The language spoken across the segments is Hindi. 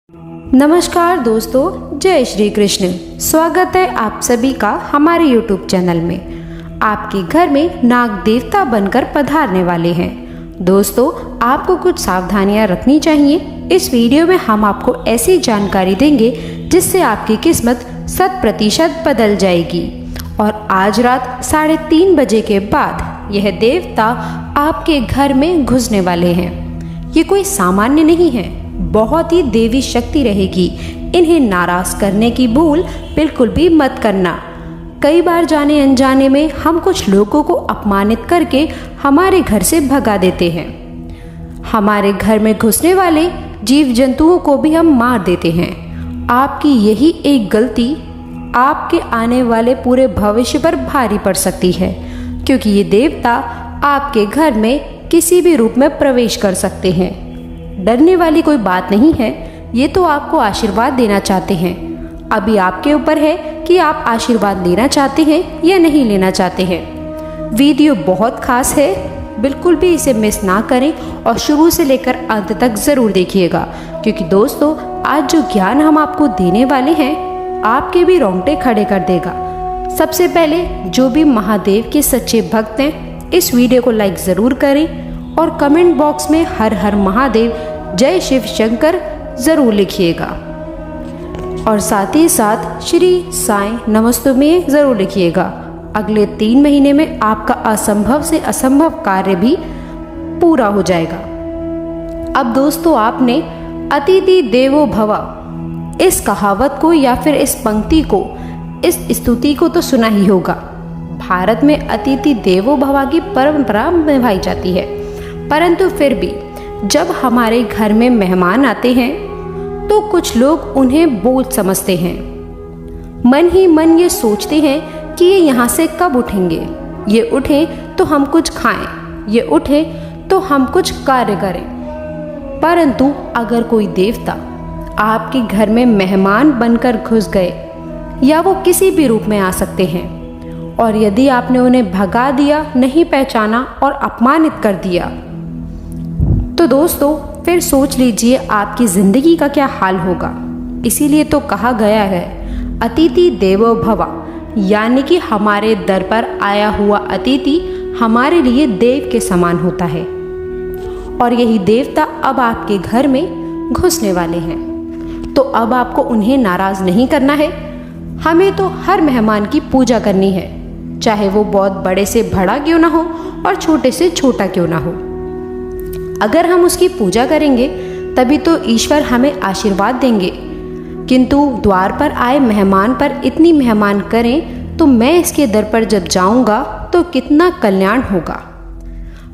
नमस्कार दोस्तों, जय श्री कृष्ण। स्वागत है आप सभी का हमारे YouTube चैनल में। आपके घर में नाग देवता बनकर पधारने वाले हैं। दोस्तों, आपको कुछ सावधानियां रखनी चाहिए। इस वीडियो में हम आपको ऐसी जानकारी देंगे जिससे आपकी किस्मत 100% बदल जाएगी। और आज रात 3:30 बजे के बाद यह देवता आपके घर में घुसने वाले हैं। ये कोई सामान्य नहीं है, बहुत ही देवी शक्ति रहेगी। इन्हें नाराज करने की भूल बिल्कुल भी मत करना। कई बार जाने अनजाने में हम कुछ लोगों को अपमानित करके हमारे घर से भगा देते हैं। हमारे घर में घुसने वाले जीव जंतुओं को भी हम मार देते हैं। आपकी यही एक गलती आपके आने वाले पूरे भविष्य पर भारी पड़ सकती है, क्योंकि ये देवता आपके घर में किसी भी रूप में प्रवेश कर सकते हैं। डरने वाली कोई बात नहीं है, ये तो आपको आशीर्वाद देना चाहते हैं। अभी आपके ऊपर है कि आप आशीर्वाद लेना चाहते हैं या नहीं लेना चाहते हैं। वीडियो बहुत खास है, बिल्कुल भी इसे मिस ना करें और शुरू से लेकर अंत तक ज़रूर देखिएगा, क्योंकि दोस्तों आज जो ज्ञान हम आपको देने वाले हैं आपके भी रोंगटे खड़े कर देगा। सबसे पहले जो भी महादेव के सच्चे भक्त हैं इस वीडियो को लाइक ज़रूर करें और कमेंट बॉक्स में हर हर महादेव जय शिव शंकर ज़रूर लिखिएगा। और साथ ही साथ श्री साईं नमस्तुमे ज़रूर लिखिएगा। अगले 3 महीने में आपका असंभव से असंभव कार्य भी पूरा हो जाएगा। अब दोस्तों, आपने अतिथि देवो भव इस कहावत को या फिर इस पंक्ति को, इस स्तुति को तो सुना ही होगा। भारत में अतिथि देवो भव की परंपरा निभाई जाती है, परंतु फिर भी जब हमारे घर में मेहमान आते हैं तो कुछ लोग उन्हें बोझ समझते हैं। मन ही मन ये सोचते हैं कि ये यहाँ से कब उठेंगे, ये उठे तो हम कुछ खाएं, ये उठे तो हम कुछ कार्य करें। परंतु अगर कोई देवता आपके घर में मेहमान बनकर घुस गए, या वो किसी भी रूप में आ सकते हैं, और यदि आपने उन्हें भगा दिया, नहीं पहचाना और अपमानित कर दिया, तो दोस्तों फिर सोच लीजिए आपकी ज़िंदगी का क्या हाल होगा। इसीलिए तो कहा गया है अतिथि देवो भव, यानी कि हमारे दर पर आया हुआ अतिथि हमारे लिए देव के समान होता है। और यही देवता अब आपके घर में घुसने वाले हैं। तो अब आपको उन्हें नाराज़ नहीं करना है। हमें तो हर मेहमान की पूजा करनी है, चाहे वो बहुत बड़े से बड़ा क्यों ना हो और छोटे से छोटा क्यों ना हो। अगर हम उसकी पूजा करेंगे तभी तो ईश्वर हमें आशीर्वाद देंगे। किंतु द्वार पर आए मेहमान पर इतनी मेहमान करें तो मैं इसके दर पर जब जाऊंगा तो कितना कल्याण होगा।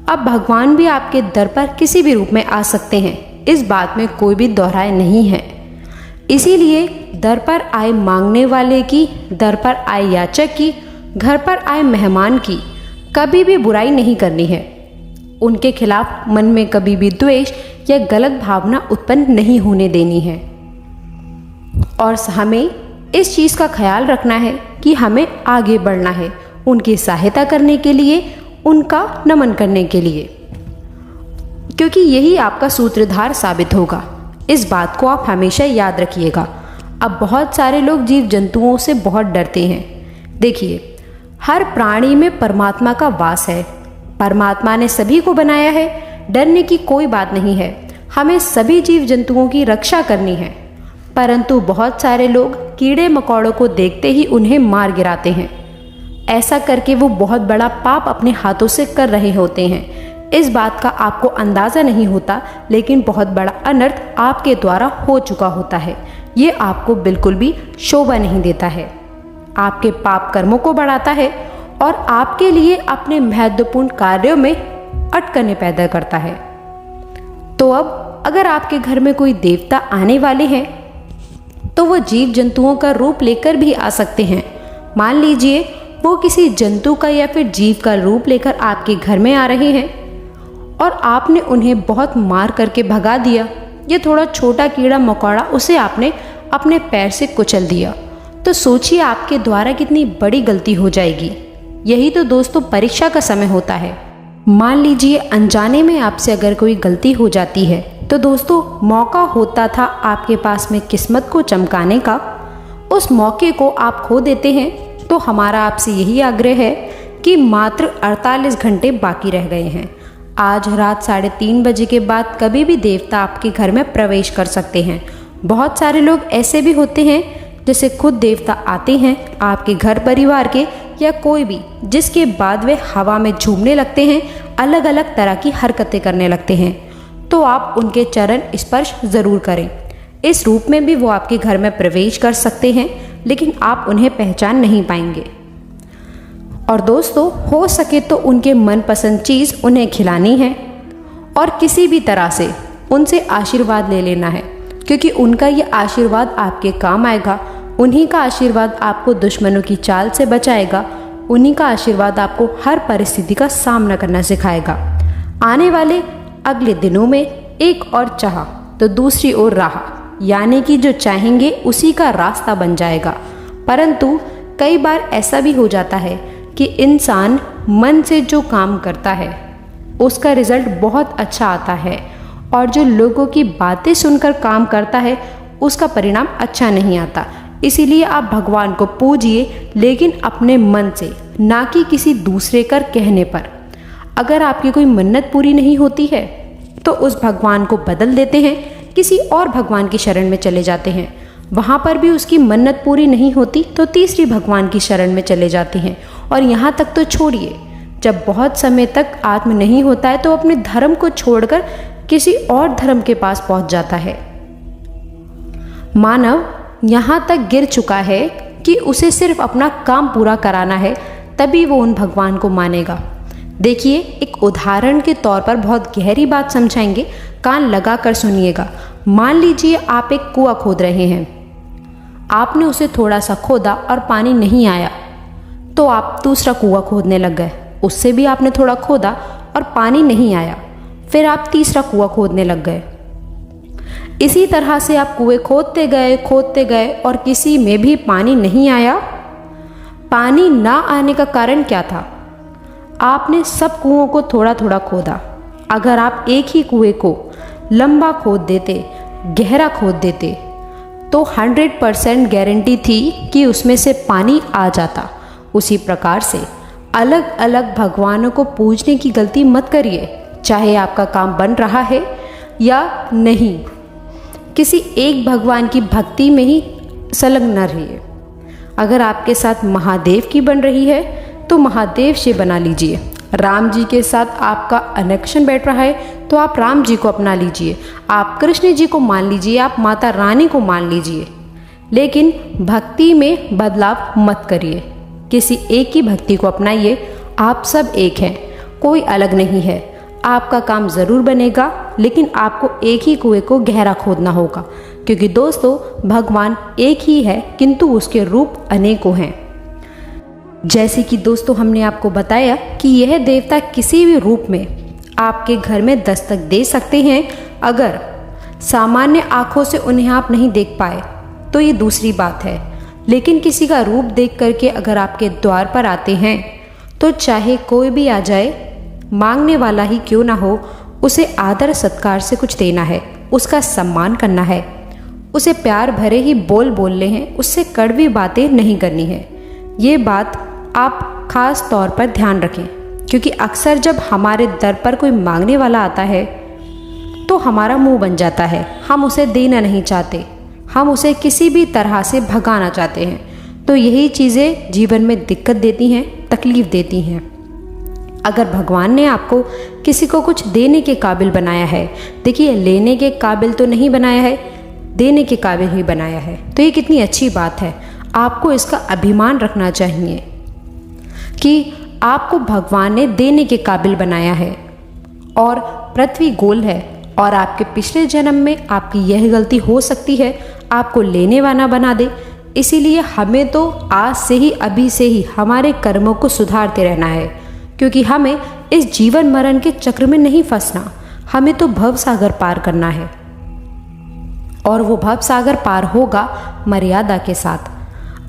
अब भगवान भी आपके दर पर किसी भी रूप में आ सकते हैं, इस बात में कोई भी दोहराए नहीं है। इसीलिए दर पर आए मांगने वाले की, दर पर आए याचक की, घर पर आए मेहमान की कभी भी बुराई नहीं करनी है। उनके खिलाफ मन में कभी भी द्वेष या गलत भावना उत्पन्न नहीं होने देनी है। और हमें इस चीज़ का ख्याल रखना है कि हमें आगे बढ़ना है, उनकी सहायता करने के लिए, उनका नमन करने के लिए, क्योंकि यही आपका सूत्रधार साबित होगा। इस बात को आप हमेशा याद रखिएगा। अब बहुत सारे लोग जीव जंतुओं से बहुत डरते हैं। देखिए, हर प्राणी में परमात्मा का वास है। परमात्मा ने सभी को बनाया है, डरने की कोई बात नहीं है। हमें सभी जीव जंतुओं की रक्षा करनी है। परंतु बहुत सारे लोग कीड़े मकोड़ों को देखते ही उन्हें मार गिराते हैं। ऐसा करके वो बहुत बड़ा पाप अपने हाथों से कर रहे होते हैं। इस बात का आपको अंदाज़ा नहीं होता, लेकिन बहुत बड़ा अनर्थ आपके द्वारा हो चुका होता है। ये आपको बिल्कुल भी शोभा नहीं देता है, आपके पाप कर्मों को बढ़ाता है और आपके लिए अपने महत्वपूर्ण कार्यों में अटकनें पैदा करता है। तो अब अगर आपके घर में कोई देवता आने वाले हैं तो वो जीव जंतुओं का रूप लेकर भी आ सकते हैं। मान लीजिए वो किसी जंतु का या फिर जीव का रूप लेकर आपके घर में आ रहे हैं और आपने उन्हें बहुत मार करके भगा दिया। ये थोड़ा छोटा कीड़ा मकोड़ा, उसे आपने अपने पैर से कुचल दिया, तो सोचिए आपके द्वारा कितनी बड़ी गलती हो जाएगी। यही तो दोस्तों परीक्षा का समय होता है। मान लीजिए अनजाने में आपसे अगर कोई गलती हो जाती है तो दोस्तों मौका होता था आपके पास में किस्मत को चमकाने का, उस मौके को आप खो देते हैं। तो हमारा आपसे यही आग्रह है कि मात्र 48 घंटे बाकी रह गए हैं। आज रात 3:30 बजे के बाद कभी भी देवता आपके घर में प्रवेश कर सकते हैं। बहुत सारे लोग ऐसे भी होते हैं जैसे खुद देवता आते हैं आपके घर परिवार के या कोई भी, जिसके बाद वे हवा में झूमने लगते हैं, अलग अलग तरह की हरकतें करने लगते हैं। तो आप उनके चरण स्पर्श ज़रूर करें। इस रूप में भी वो आपके घर में प्रवेश कर सकते हैं, लेकिन आप उन्हें पहचान नहीं पाएंगे। और दोस्तों हो सके तो उनके मनपसंद चीज़ उन्हें खिलानी है और किसी भी तरह से उनसे आशीर्वाद ले लेना है, क्योंकि उनका ये आशीर्वाद आपके काम आएगा। उन्हीं का आशीर्वाद आपको दुश्मनों की चाल से बचाएगा। उन्हीं का आशीर्वाद आपको हर परिस्थिति का सामना करना सिखाएगा। आने वाले अगले दिनों में एक और चाह तो दूसरी ओर राह, यानी कि जो चाहेंगे उसी का रास्ता बन जाएगा। परंतु कई बार ऐसा भी हो जाता है कि इंसान मन से जो काम करता है उसका रिजल्ट बहुत अच्छा आता है, और जो लोगों की बातें सुनकर काम करता है उसका परिणाम अच्छा नहीं आता। इसीलिए आप भगवान को पूजिए, लेकिन अपने मन से, ना कि किसी दूसरे कर कहने पर। अगर आपकी कोई मन्नत पूरी नहीं होती है तो उस भगवान को बदल देते हैं, किसी और भगवान की शरण में चले जाते हैं। वहाँ पर भी उसकी मन्नत पूरी नहीं होती तो तीसरी भगवान की शरण में चले जाते हैं। और यहाँ तक तो छोड़िए, जब बहुत समय तक आत्म नहीं होता है तो अपने धर्म को छोड़कर किसी और धर्म के पास पहुँच जाता है। मानव यहाँ तक गिर चुका है कि उसे सिर्फ अपना काम पूरा कराना है, तभी वो उन भगवान को मानेगा। देखिए, एक उदाहरण के तौर पर बहुत गहरी बात समझाएंगे, कान लगा कर सुनिएगा। मान लीजिए आप एक कुआं खोद रहे हैं। आपने उसे थोड़ा सा खोदा और पानी नहीं आया, तो आप दूसरा कुआं खोदने लग गए। उससे भी आपने थोड़ा खोदा और पानी नहीं आया, फिर आप तीसरा कुआं खोदने लग गए। इसी तरह से आप कुएं खोदते गए और किसी में भी पानी नहीं आया। पानी ना आने का कारण क्या था? आपने सब कुओं को थोड़ा थोड़ा खोदा। अगर आप एक ही कुएं को लंबा खोद देते, गहरा खोद देते, तो 100% गारंटी थी कि उसमें से पानी आ जाता। उसी प्रकार से अलग अलग भगवानों को पूजने की गलती मत करिए, चाहे आपका काम बन रहा है या नहीं। किसी एक भगवान की भक्ति में ही संलग्न न रहिए। अगर आपके साथ महादेव की बन रही है तो महादेव से बना लीजिए। राम जी के साथ आपका कनेक्शन बैठ रहा है तो आप राम जी को अपना लीजिए। आप कृष्ण जी को मान लीजिए, आप माता रानी को मान लीजिए, लेकिन भक्ति में बदलाव मत करिए। किसी एक की भक्ति को अपनाइए। आप सब एक हैं, कोई अलग नहीं है। आपका काम ज़रूर बनेगा, लेकिन आपको एक ही कुएं को गहरा खोदना होगा, क्योंकि दोस्तों भगवान एक ही है किंतु उसके रूप अनेकों हैं। जैसे कि दोस्तों हमने आपको बताया कि यह देवता किसी भी रूप में आपके घर में दस्तक दे सकते हैं। अगर सामान्य आँखों से उन्हें आप नहीं देख पाए तो ये दूसरी बात है, लेकिन किसी का रूप देख करके अगर आपके द्वार पर आते हैं तो चाहे कोई भी आ जाए, मांगने वाला ही क्यों ना हो, उसे आदर सत्कार से कुछ देना है, उसका सम्मान करना है, उसे प्यार भरे ही बोल बोलने हैं, उससे कड़वी बातें नहीं करनी है। ये बात आप खास तौर पर ध्यान रखें, क्योंकि अक्सर जब हमारे दर पर कोई मांगने वाला आता है तो हमारा मुंह बन जाता है। हम उसे देना नहीं चाहते, हम उसे किसी भी तरह से भगाना चाहते हैं। तो यही चीज़ें जीवन में दिक्कत देती हैं, तकलीफ़ देती हैं। अगर भगवान ने आपको किसी को कुछ देने के काबिल बनाया है, देखिए लेने के काबिल तो नहीं बनाया है, देने के काबिल ही बनाया है, तो ये कितनी अच्छी बात है। आपको इसका अभिमान रखना चाहिए कि आपको भगवान ने देने के काबिल बनाया है। और पृथ्वी गोल है और आपके पिछले जन्म में आपकी यह गलती हो सकती है आपको लेने वाला बना दे। इसीलिए हमें तो आज से ही, अभी से ही हमारे कर्मों को सुधारते रहना है, क्योंकि हमें इस जीवन मरण के चक्र में नहीं फंसना। हमें तो भव सागर पार करना है, और वो भव सागर पार होगा मर्यादा के साथ,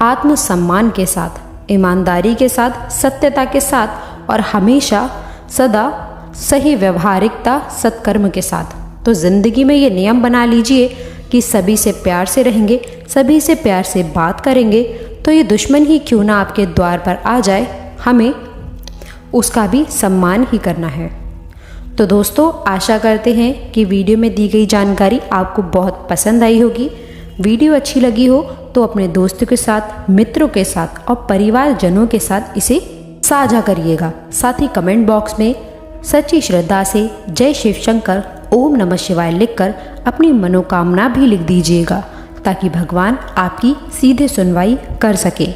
आत्मसम्मान के साथ, ईमानदारी के साथ, सत्यता के साथ, और हमेशा सदा सही व्यवहारिकता सत्कर्म के साथ। तो ज़िंदगी में ये नियम बना लीजिए कि सभी से प्यार से रहेंगे, सभी से प्यार से बात करेंगे, तो ये दुश्मन ही क्यों ना आपके द्वार पर आ जाए, हमें उसका भी सम्मान ही करना है। तो दोस्तों, आशा करते हैं कि वीडियो में दी गई जानकारी आपको बहुत पसंद आई होगी। वीडियो अच्छी लगी हो तो अपने दोस्तों के साथ, मित्रों के साथ और परिवारजनों के साथ इसे साझा करिएगा। साथ ही कमेंट बॉक्स में सच्ची श्रद्धा से जय शिव शंकर, ओम नमः शिवाय लिखकर अपनी मनोकामना भी लिख दीजिएगा, ताकि भगवान आपकी सीधे सुनवाई कर सके।